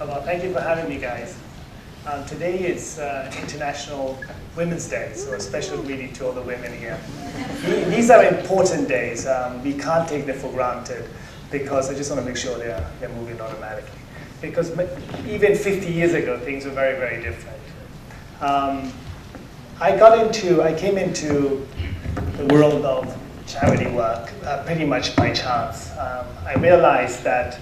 Well, thank you for having me, guys. Today is International Women's Day, so a special greeting to all the women here. These are important days. We can't take them for granted because I just want to make sure they're moving automatically. Because even 50 years ago, things were very, very different. I came into the world of charity work pretty much by chance. I realized that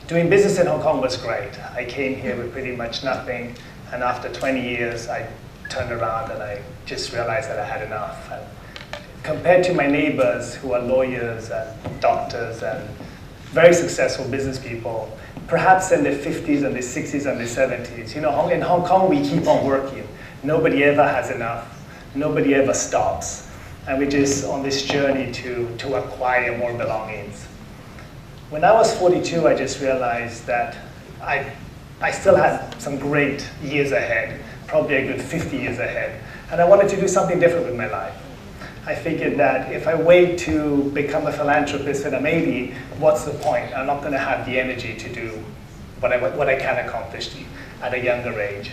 doing business in Hong Kong was great. I came here with pretty much nothing, and after 20 years, I turned around and I just realized that I had enough. And compared to my neighbors who are lawyers and doctors and very successful business people, perhaps in their 50s and their 60s and their 70s, you know, in Hong Kong, we keep on working. Nobody ever has enough. Nobody ever stops. And we're just on this journey to acquire more belongings. When I was 42, I just realized that I still had some great years ahead, probably a good 50 years ahead. And I wanted to do something different with my life. I figured that if I wait to become a philanthropist when I'm 80, what's the point? I'm not going to have the energy to do what I can accomplish at a younger age.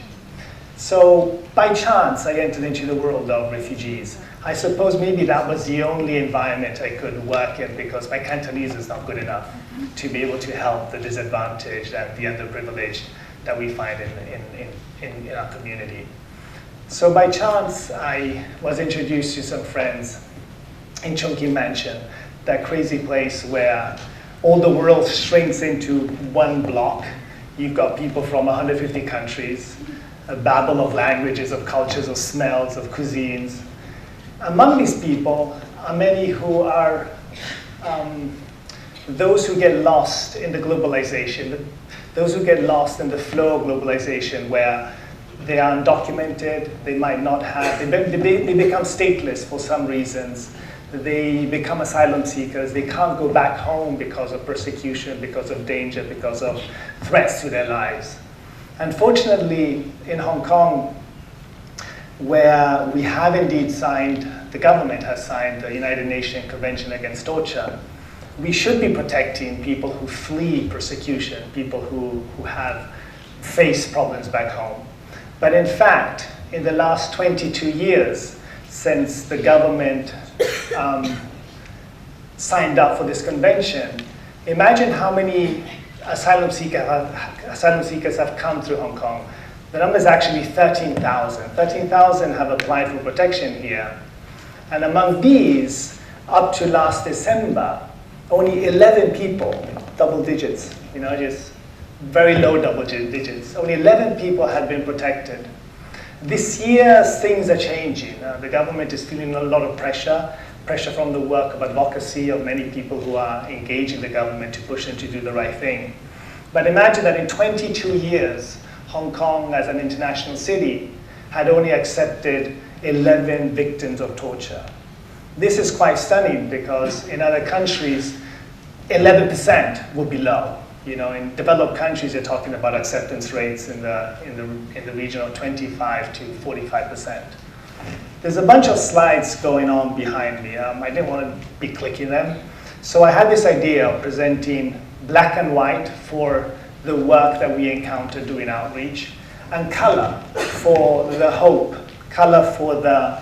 So by chance, I entered into the world of refugees. I suppose maybe that was the only environment I could work in because my Cantonese is not good enough to be able to help the disadvantaged and the underprivileged that we find in our community. So by chance, I was introduced to some friends in Chongqing Mansion, that crazy place where all the world shrinks into one block. You've got people from 150 countries, a babble of languages, of cultures, of smells, of cuisines. Among these people are many who are those who get lost in the globalization, those who get lost in the flow of globalization where they are undocumented, they might not have, they become stateless for some reasons, they become asylum seekers, they can't go back home because of persecution, because of danger, because of threats to their lives. Unfortunately, in Hong Kong, where we have indeed signed, the government has signed the United Nations Convention Against Torture, we should be protecting people who flee persecution, people who have faced problems back home. But in fact, in the last 22 years, since the government signed up for this convention, imagine how many asylum seekers have come through Hong Kong. The number is actually 13,000. 13,000 have applied for protection here. And among these, up to last December, only 11 people, double digits, you know, just very low double digits, only 11 people had been protected. This year, things are changing. The government is feeling a lot of pressure from the work of advocacy of many people who are engaging the government to push them to do the right thing. But imagine that in 22 years, Hong Kong as an international city had only accepted 11 victims of torture. This is quite stunning because in other countries, 11% would be low. You know, in developed countries, you're talking about acceptance rates in the region of 25 to 45%. There's a bunch of slides going on behind me. I didn't want to be clicking them. So I had this idea of presenting black and white for the work that we encounter doing outreach, and color for the hope, color for the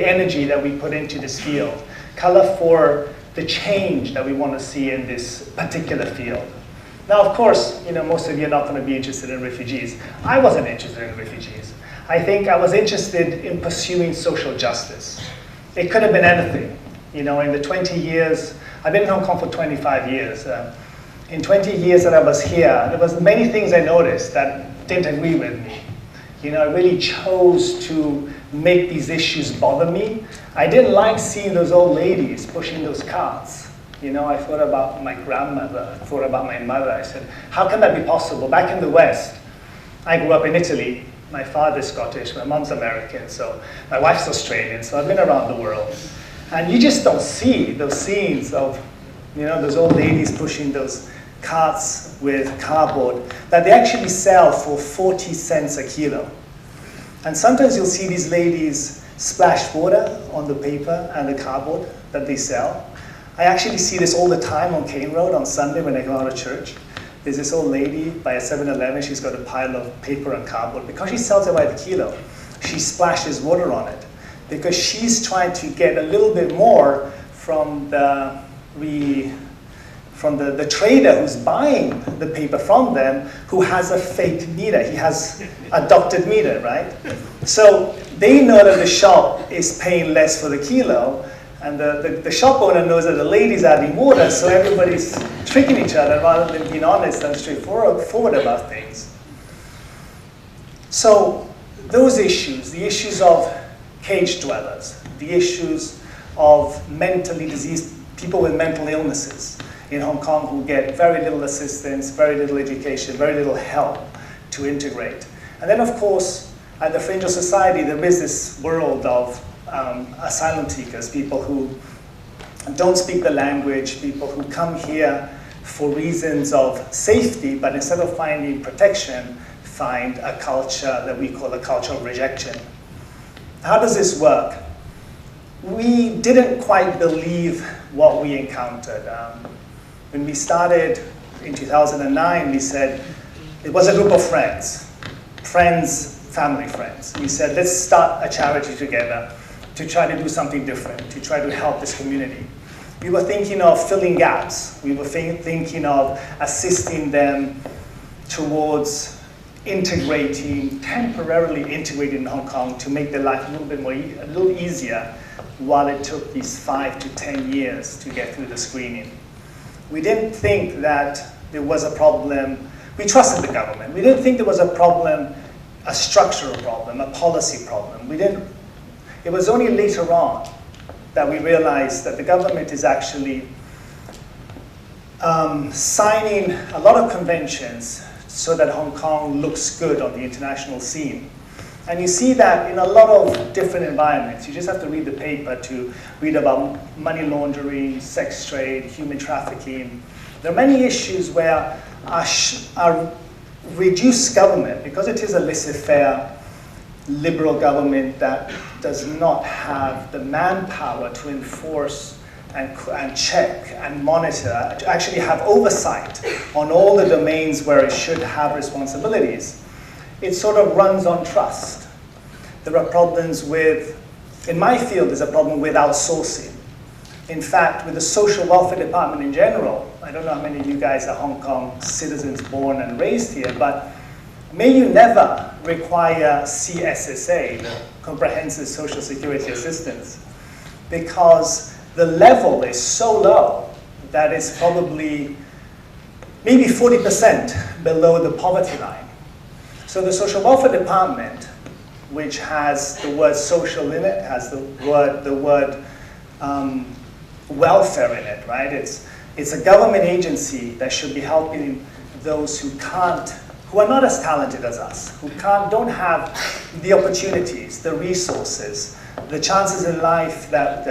energy that we put into this field, color for the change that we want to see in this particular field. Now, of course, you know, most of you are not going to be interested in refugees. I wasn't interested in refugees. I think I was interested in pursuing social justice. It could have been anything. You know, in the 20 years, I've been in Hong Kong for 25 years. In 20 years that I was here, there was many things I noticed that didn't agree with me. You know, I really chose to make these issues bother me. I didn't like seeing those old ladies pushing those carts. You know, I thought about my grandmother, I thought about my mother. I said, how can that be possible? Back in the West, I grew up in Italy. My father's Scottish, my mom's American, so my wife's Australian, so I've been around the world. And you just don't see those scenes of, you know, those old ladies pushing those carts with cardboard that they actually sell for 40 cents a kilo. And sometimes you'll see these ladies splash water on the paper and the cardboard that they sell. I actually see this all the time on Cane Road on Sunday when I go out of church. there's this old lady by a 7-Eleven, she's got a pile of paper and cardboard. Because she sells it by the kilo, she splashes water on it. Because she's trying to get a little bit more from the trader who's buying the paper from them, who has a fake meter. He has a doctored meter, right? So they know that the shop is paying less for the kilo, and the shop owner knows that the lady's adding water, so everybody's tricking each other rather than being honest and straightforward about things. So those issues, the issues of cage dwellers, the issues of mentally diseased people with mental illnesses in Hong Kong who get very little assistance, very little education, very little help to integrate. And then, of course, at the fringe of society, there is this world of asylum seekers, people who don't speak the language, people who come here for reasons of safety, but instead of finding protection, find a culture that we call a culture of rejection. How does this work? We didn't quite believe what we encountered. When we started in 2009, we said, it was a group of friends, family friends. We said, let's start a charity together to try to do something different, to try to help this community. We were thinking of filling gaps. We were thinking of assisting them towards temporarily integrating in Hong Kong to make their life a little easier while it took these 5 to 10 years to get through the screening. We didn't think that there was a problem. We trusted the government. We didn't think there was a problem, a structural problem, a policy problem. It was only later on that we realized that the government is actually signing a lot of conventions so that Hong Kong looks good on the international scene. And you see that in a lot of different environments. You just have to read the paper to read about money laundering, sex trade, human trafficking. There are many issues where our reduced government, because it is a laissez-faire liberal government that does not have the manpower to enforce and check and monitor, to actually have oversight on all the domains where it should have responsibilities. It sort of runs on trust. There are problems with, in my field, there's a problem with outsourcing. In fact, with the social welfare department in general, I don't know how many of you guys are Hong Kong citizens born and raised here, but may you never require CSSA, the Comprehensive Social Security Assistance, because the level is so low that it's probably maybe 40% below the poverty line. So the social welfare department, which has the word social in it, has the word welfare in it, right? It's a government agency that should be helping those who are not as talented as us, who don't have the opportunities, the resources, the chances in life that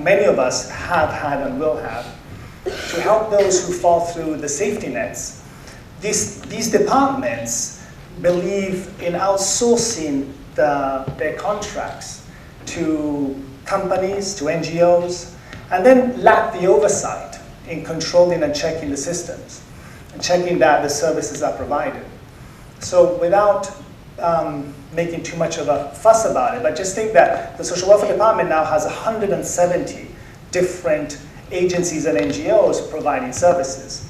many of us have had and will have, to help those who fall through the safety nets. These departments believe in outsourcing their contracts to companies, to NGOs, and then lack the oversight in controlling and checking the systems, and checking that the services are provided. So without making too much of a fuss about it, but just think that the Social Welfare Department now has 170 different agencies and NGOs providing services.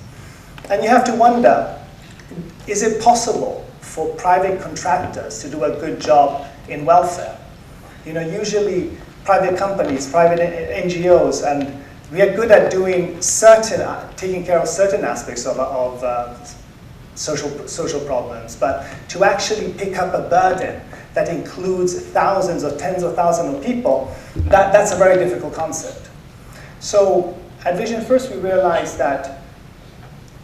And you have to wonder, is it possible for private contractors to do a good job in welfare? You know, usually private companies, private NGOs, and we are good at taking care of certain aspects of social problems, but to actually pick up a burden that includes thousands or tens of thousands of people, that's a very difficult concept. So at Vision First, we realized that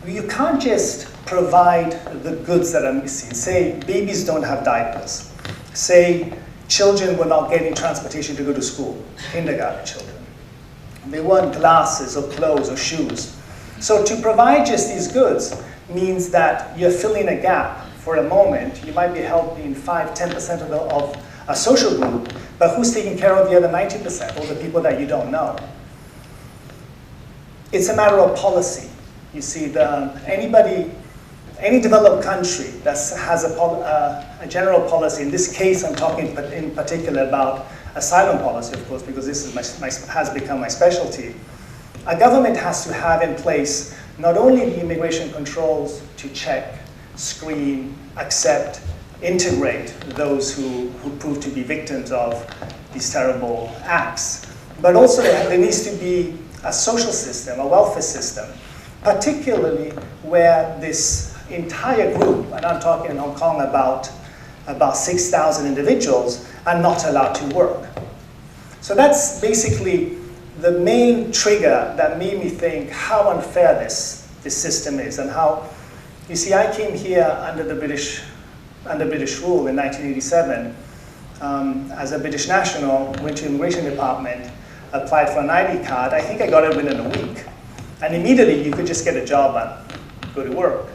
you can't just provide the goods that are missing. Say babies don't have diapers. Say children were not getting transportation to go to school, kindergarten children. They weren't glasses or clothes or shoes. So to provide just these goods means that you're filling a gap for a moment. You might be helping 5–10% of a social group, but who's taking care of the other 90%, or the people that you don't know? It's a matter of policy. You see, any developed country that has a general policy, in this case I'm talking in particular about asylum policy, of course, because this is has become my specialty. A government has to have in place not only the immigration controls to check, screen, accept, integrate those who prove to be victims of these terrible acts, but also there needs to be a social system, a welfare system, particularly where this entire group, and I'm talking in Hong Kong about 6,000 individuals, are not allowed to work. So that's basically the main trigger that made me think how unfair this system is, and how, you see, I came here under British rule in 1987 as a British national, went to the immigration department, applied for an ID card. I think I got it within a week. And immediately you could just get a job and go to work.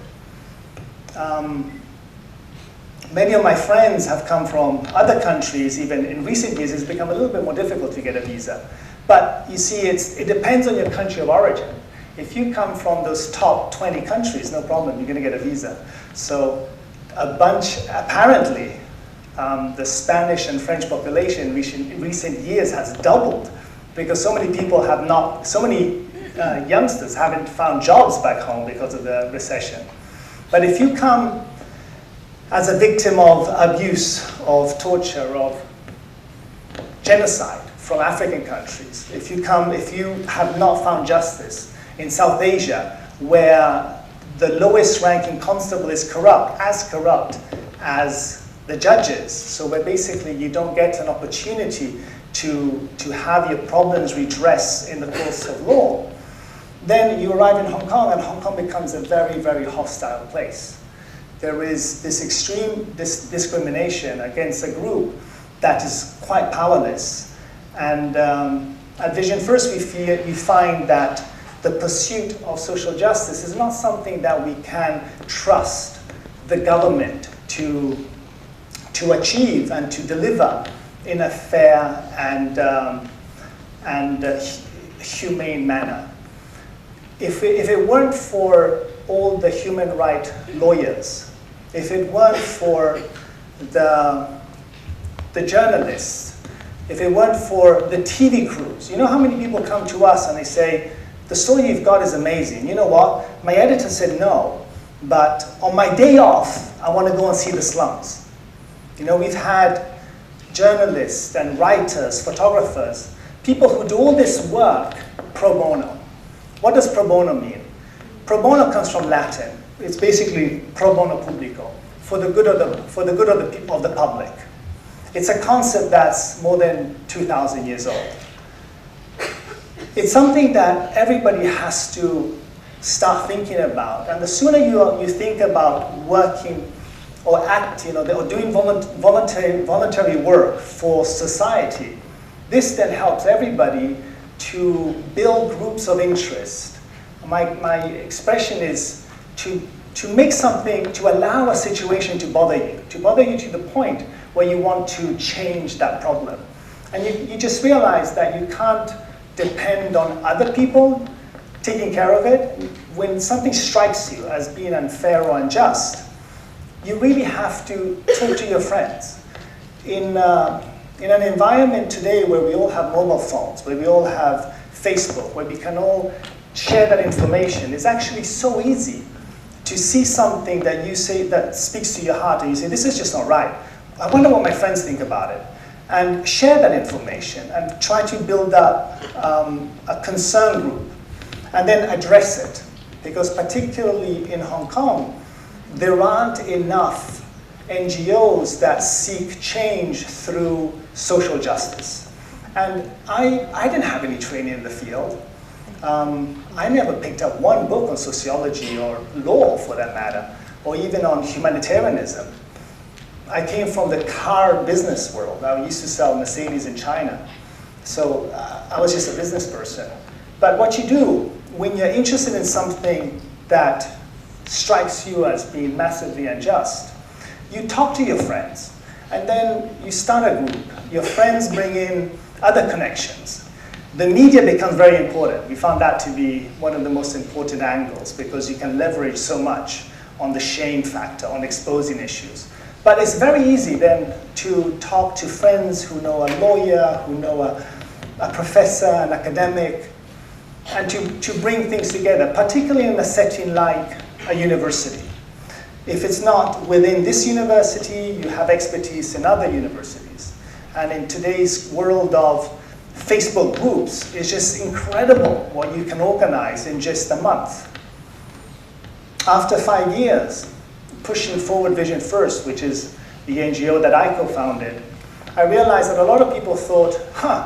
Many of my friends have come from other countries. Even in recent years, it's become a little bit more difficult to get a visa. But you see, it depends on your country of origin. If you come from those top 20 countries, no problem, you're going to get a visa. So apparently, the Spanish and French population in recent years has doubled because so many people have not, so many youngsters haven't found jobs back home because of the recession. But if you come as a victim of abuse, of torture, of genocide from African countries, if you have not found justice in South Asia, where the lowest ranking constable is as corrupt as the judges, so where basically you don't get an opportunity to have your problems redressed in the course of law, then you arrive in Hong Kong, and Hong Kong becomes a very, very hostile place. There is this extreme discrimination against a group that is quite powerless. And at Vision First, we find that the pursuit of social justice is not something that we can trust the government to achieve and to deliver in a fair and humane manner. If it weren't for all the human rights lawyers, if it weren't for the journalists, if it weren't for the TV crews, you know how many people come to us and they say, the story you've got is amazing. You know what? My editor said no, but on my day off, I want to go and see the slums. You know, we've had journalists and writers, photographers, people who do all this work pro bono. What does pro bono mean? Pro bono comes from Latin. It's basically pro bono publico, for the good of the public. It's a concept that's more than 2,000 years old. It's something that everybody has to start thinking about. And the sooner you think about working or acting or doing voluntary work for society, this then helps everybody to build groups of interest. My expression is to make something, to allow a situation to bother you to the point where you want to change that problem. And you just realize that you can't depend on other people taking care of it. When something strikes you as being unfair or unjust, you really have to talk to your friends. In an environment today where we all have mobile phones, where we all have Facebook, where we can all share that information, it's actually so easy to see something that you say that speaks to your heart and you say, this is just not right. I wonder what my friends think about it. And share that information and try to build up a concern group and then address it. Because particularly in Hong Kong, there aren't enough NGOs that seek change through social justice. And I didn't have any training in the field. I never picked up one book on sociology or law, for that matter, or even on humanitarianism. I came from the car business world. I used to sell Mercedes in China. So I was just a business person. But what you do when you're interested in something that strikes you as being massively unjust, you talk to your friends, and then you start a group. Your friends bring in other connections. the media becomes very important. We found that to be one of the most important angles because you can leverage so much on the shame factor, on exposing issues. But it's very easy then to talk to friends who know a lawyer, who know a professor, an academic, and to bring things together, particularly in a setting like a university. If it's not within this university, you have expertise in other universities. And in today's world of Facebook groups, it's just incredible what you can organize in just a month. After 5 years, pushing forward Vision First, which is the NGO that I co-founded, I realized that a lot of people thought,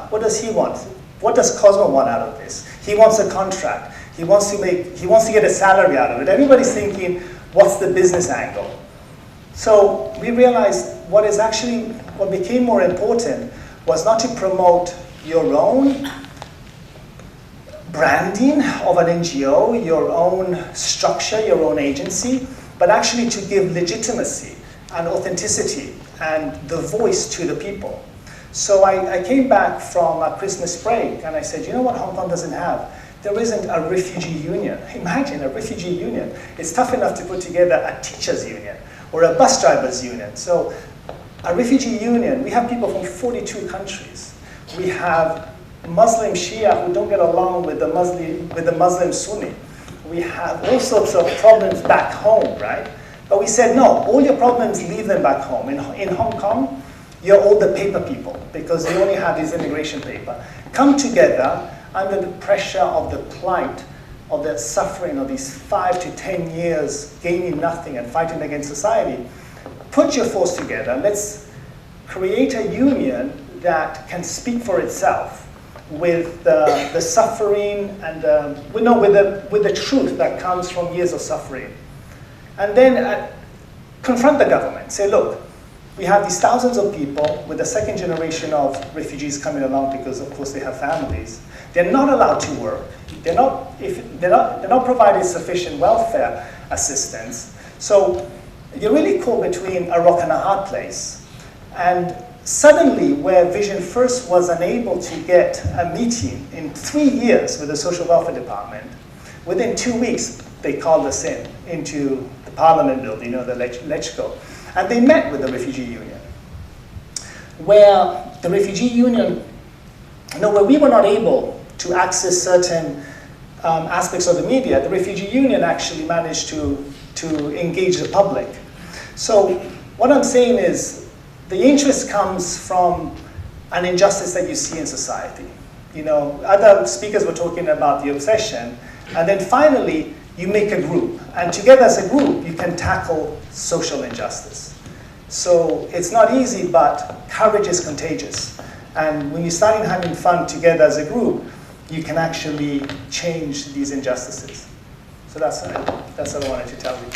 what does he want? What does Cosmo want out of this? He wants a contract. He wants to get a salary out of it. Everybody's thinking, what's the business angle? So we realized what became more important was not to promote your own branding of an NGO, your own structure, your own agency, but actually to give legitimacy and authenticity and the voice to the people. So I came back from a Christmas break and I said, you know what Hong Kong doesn't have? There isn't a refugee union. Imagine a refugee union. It's tough enough to put together a teachers union or a bus drivers union. So a refugee union, we have people from 42 countries. We have Muslim Shia who don't get along with the Muslim Sunni. We have all sorts of problems back home, right? But we said, no, all your problems, leave them back home. In Hong Kong, you're all the paper people because they only have this immigration paper. Come together under the pressure of the plight, of the suffering of these 5 to 10 years gaining nothing and fighting against society. Put your force together. Let's create a union that can speak for itself with the suffering and with the truth that comes from years of suffering. And then confront the government. Say, look, we have these thousands of people with the second generation of refugees coming along because, of course, they have families. They're not allowed to work. They're not provided sufficient welfare assistance. So you're really caught between a rock and a hard place. And suddenly, where Vision First was unable to get a meeting in 3 years with the Social Welfare Department, within 2 weeks, they called us into the Parliament building, the LegCo. And they met with the Refugee Union, where the Refugee Union, where we were not able to access certain aspects of the media, the Refugee Union actually managed to engage the public. So what I'm saying is, the interest comes from an injustice that you see in society. Other speakers were talking about the obsession, and then finally, you make a group. And together as a group, you can tackle social injustice. So it's not easy, but courage is contagious. And when you start having fun together as a group, you can actually change these injustices. So that's what I wanted to tell you.